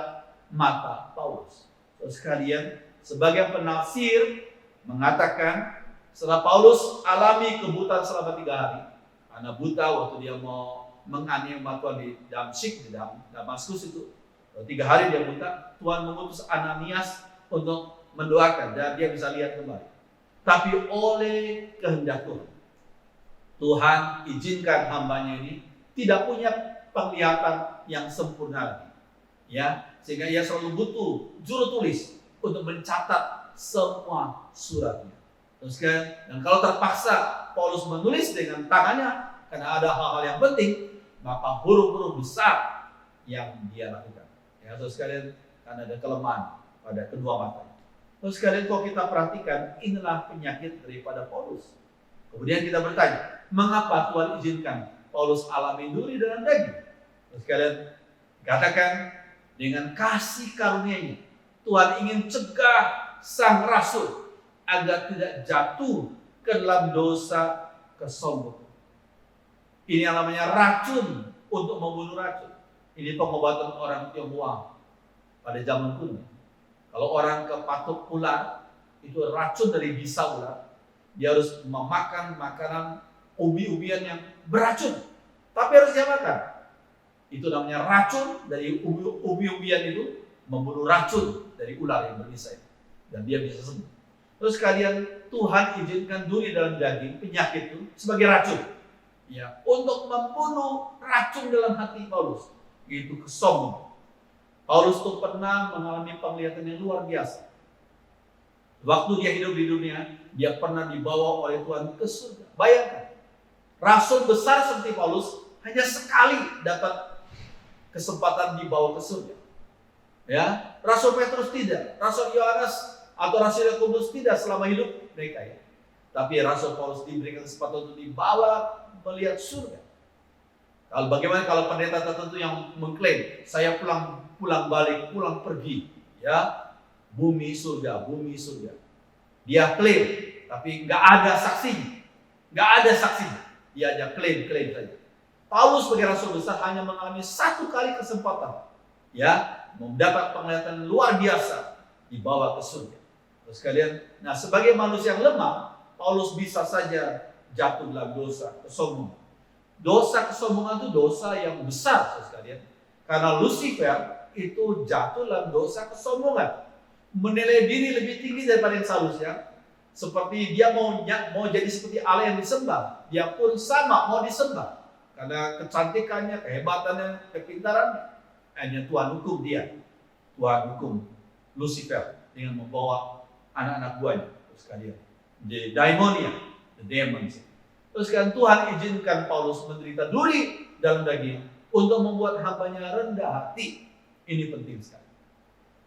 mata Paulus? So, sekalian, sebagian penafsir mengatakan setelah Paulus alami kebutaan selama 3 hari, karena buta waktu dia mau menganiaya Tuhan di Damsyik, di Damaskus itu, 3 hari dia buta. Tuhan mengutus Ananias untuk mendoakan dan dia bisa lihat kembali. Tapi oleh kehendak Tuhan, Tuhan izinkan hambanya ini tidak punya penglihatan yang sempurna lagi, ya, sehingga ia selalu butuh juru tulis untuk mencatat semua suratnya. Terus dan kalau terpaksa Paulus menulis dengan tangannya karena ada hal-hal yang penting, maka huruf-huruf besar yang dia lakukan. Ya, terus sekalian, karena ada kelemahan pada kedua matanya. Terus sekalian, kalau kita perhatikan, inilah penyakit daripada Paulus. Kemudian kita bertanya, mengapa Tuhan izinkan Paulus alami duri dalam daging? Terus sekalian, katakan dengan kasih karunia-Nya, Tuhan ingin cegah sang rasul agar tidak jatuh ke dalam dosa kesombongan. Ini yang namanya racun untuk membunuh racun. Ini pengobatan orang Tionghoa pada zaman kuno. Kalau orang kepatuk ular, itu racun dari bisa ular. Dia harus memakan makanan ubi-ubian yang beracun. Tapi harus dia makan. Itu namanya racun dari ubi-ubian itu membunuh racun dari ular yang berbisa. Dan dia bisa sembuh. Terus kalian, Tuhan izinkan duri dalam daging, penyakit itu sebagai racun. Ya, untuk membunuh racun dalam hati Paulus. Itu kesombongan. Paulus itu pernah mengalami penglihatan yang luar biasa. Waktu dia hidup di dunia, dia pernah dibawa oleh Tuhan ke surga. Bayangkan, rasul besar seperti Paulus hanya sekali dapat kesempatan dibawa ke surga. Ya, Rasul Petrus tidak, Rasul Yohanes atau Rasul Yakobus tidak selama hidup mereka, ya. Tapi Rasul Paulus diberikan kesempatan untuk dibawa melihat surga. Kalau bagaimana kalau pendeta tertentu yang mengklaim saya pulang balik, pulang pergi, ya, bumi surga. Dia klaim, tapi nggak ada saksinya, dia hanya klaim saja. Paulus sebagai rasul besar hanya mengalami 1 kali kesempatan, ya, mendapat penglihatan luar biasa, dibawa ke surga. Terus kalian, nah, sebagai manusia yang lemah, Paulus bisa saja jatuh dalam dosa kesombongan. Dosa kesombongan itu dosa yang besar, sekalian. Karena Lucifer itu jatuh dalam dosa kesombongan, menilai diri lebih tinggi daripada yang seharusnya. Seperti dia mau jadi seperti Allah yang disembah, dia pun sama mau disembah. Karena kecantikannya, kehebatannya, kepintarannya. Hanya Tuhan hukum dia. Tuhan hukum Lucifer dengan membawa anak-anak buahnya. Terus kalian, the daimonia, the demons. Terus kan Tuhan izinkan Paulus menderita duri dalam daging untuk membuat hambanya rendah hati. Ini penting sekali.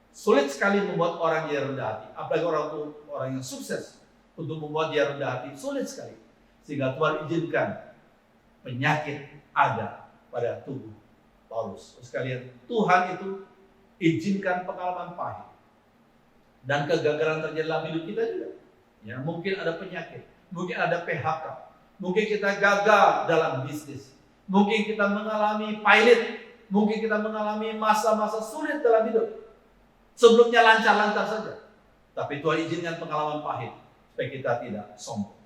Sulit sekali membuat orang dia rendah hati, apalagi orang yang sukses untuk membuat dia rendah hati, sulit sekali. Sehingga Tuhan izinkan penyakit ada pada tubuh Paulus. Sekalian, Tuhan itu izinkan pengalaman pahit dan kegagalan terjadi dalam hidup kita juga. Ya, mungkin ada penyakit, mungkin ada PHK, mungkin kita gagal dalam bisnis, mungkin kita mengalami pilot, mungkin kita mengalami masa-masa sulit dalam hidup. Sebelumnya lancar-lancar saja, tapi Tuhan izinkan pengalaman pahit supaya kita tidak sombong.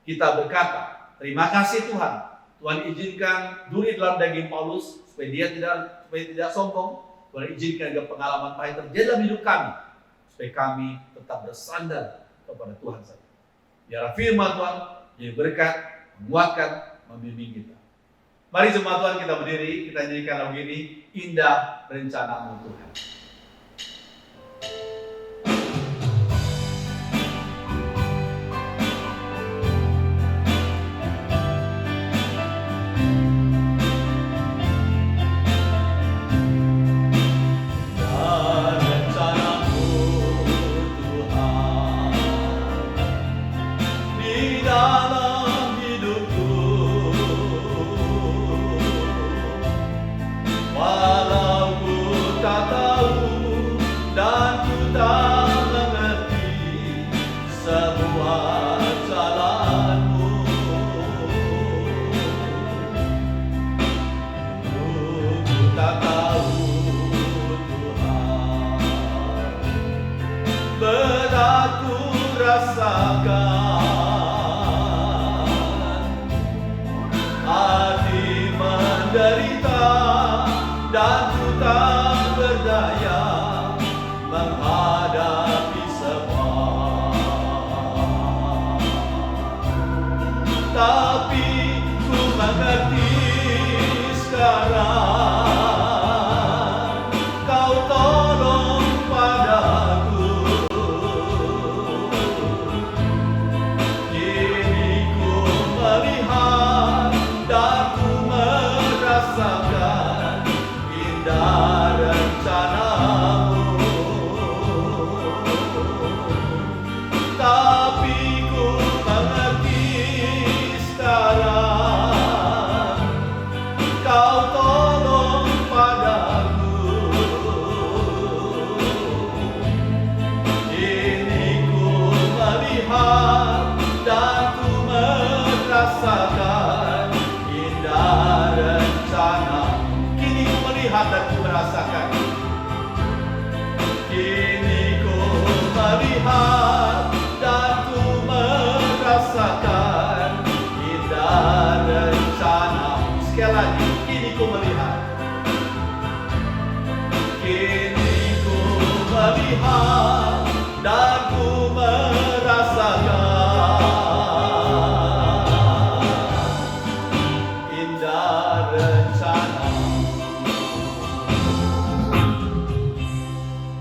Kita berkata, terima kasih Tuhan. Tuhan izinkan duri dalam daging Paulus supaya dia tidak sombong. Tuhan izinkan agar pengalaman pahit terjadi dalam hidup kami supaya kami tetap bersandar kepada Tuhan saja. Biar firman Tuhan jadi berkat, menguatkan, membimbing kita. Mari jemaat Tuhan kita berdiri, kita nyanyikan lagu ini, Indah Rencana-Mu Tuhan.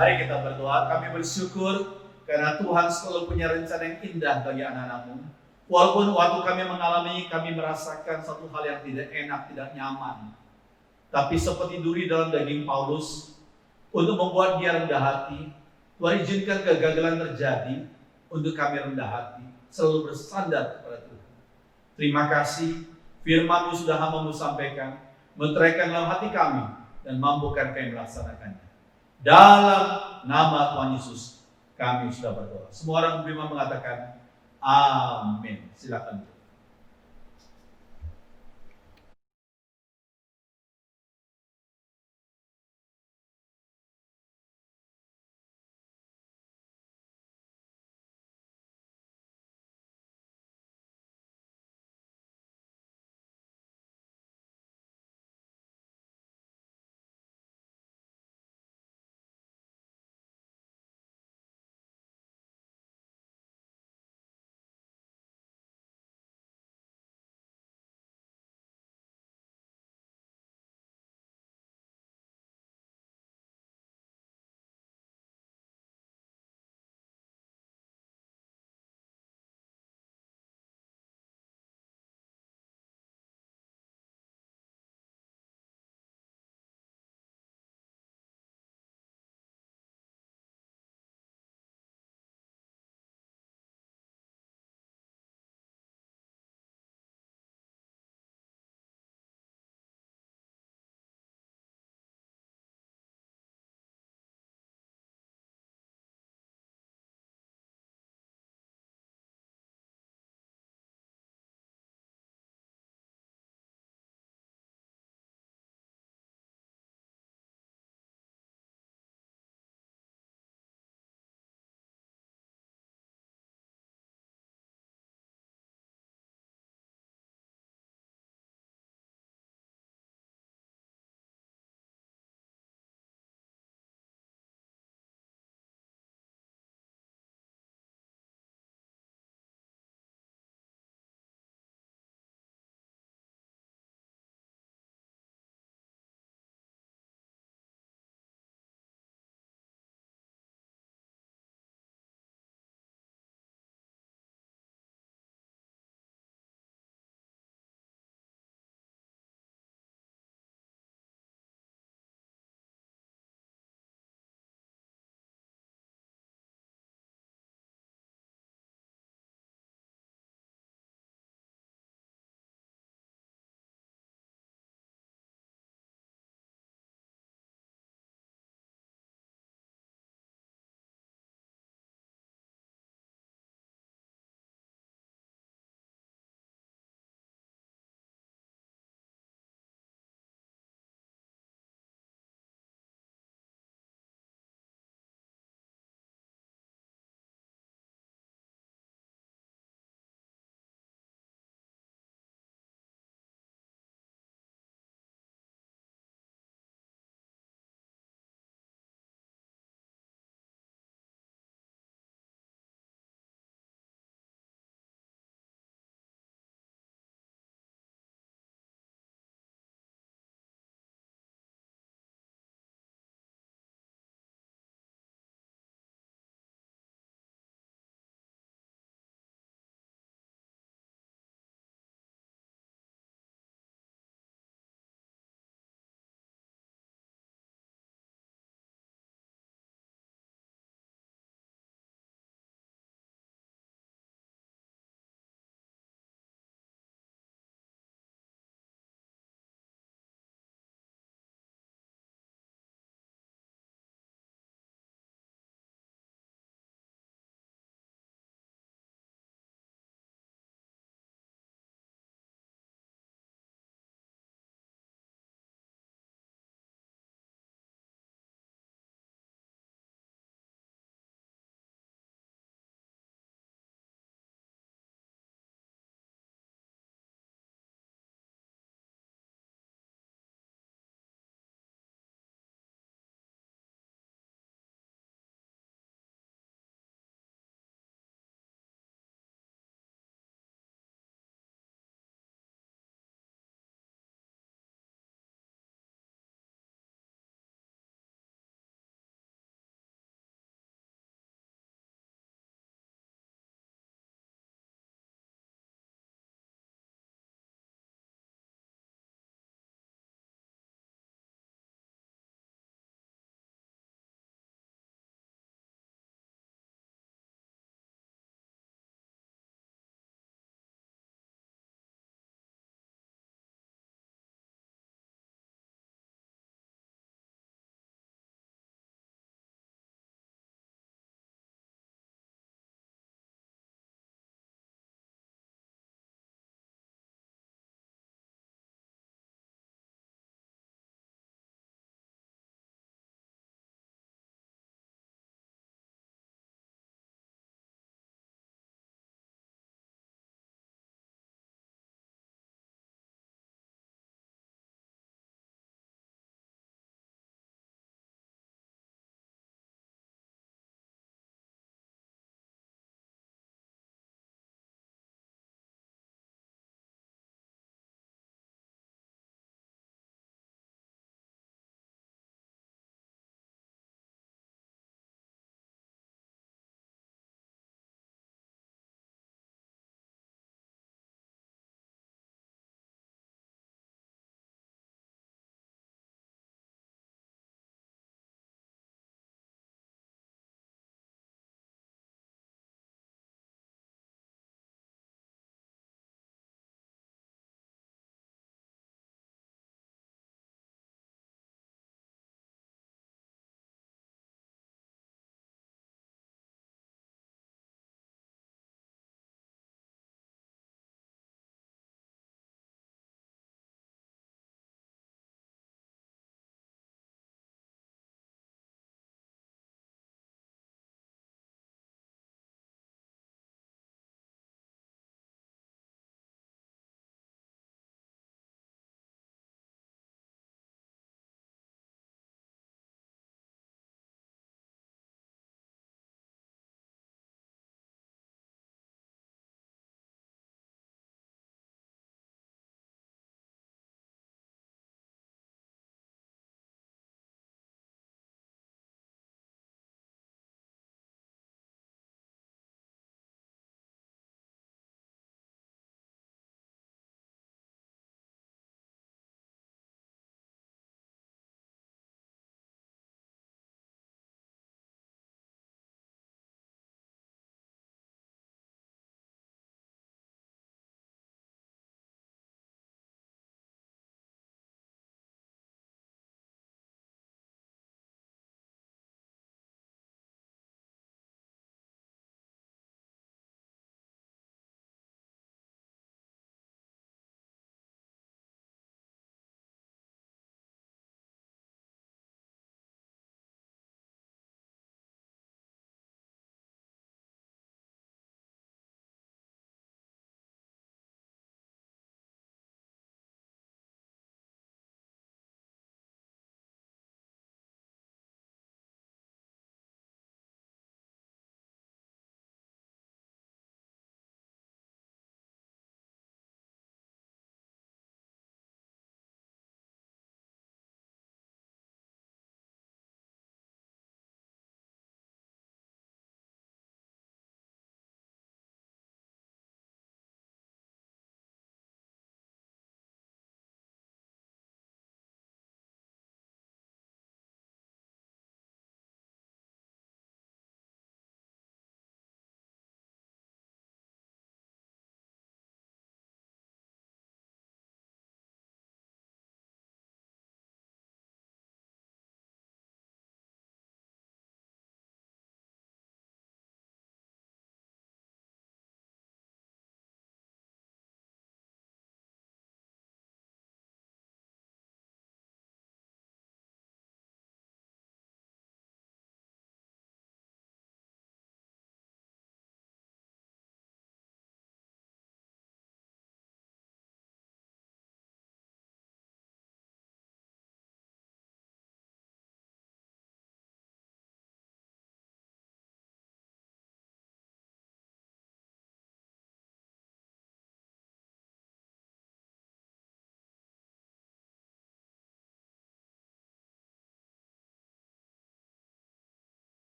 Mari kita berdoa. Kami bersyukur karena Tuhan selalu punya rencana yang indah bagi anak-anak-Mu. Walaupun waktu kami merasakan satu hal yang tidak enak, tidak nyaman. Tapi seperti duri dalam daging Paulus, untuk membuat dia rendah hati, Tuhan izinkan kegagalan terjadi untuk kami rendah hati, selalu bersandar kepada Tuhan. Terima kasih, firman-Mu sudah hamba-Mu sampaikan, menteraikan dalam hati kami, dan mampukan kami melaksanakannya. Dalam nama Tuhan Yesus, kami sudah berdoa. Semua orang beriman mengatakan, amin. Silakan.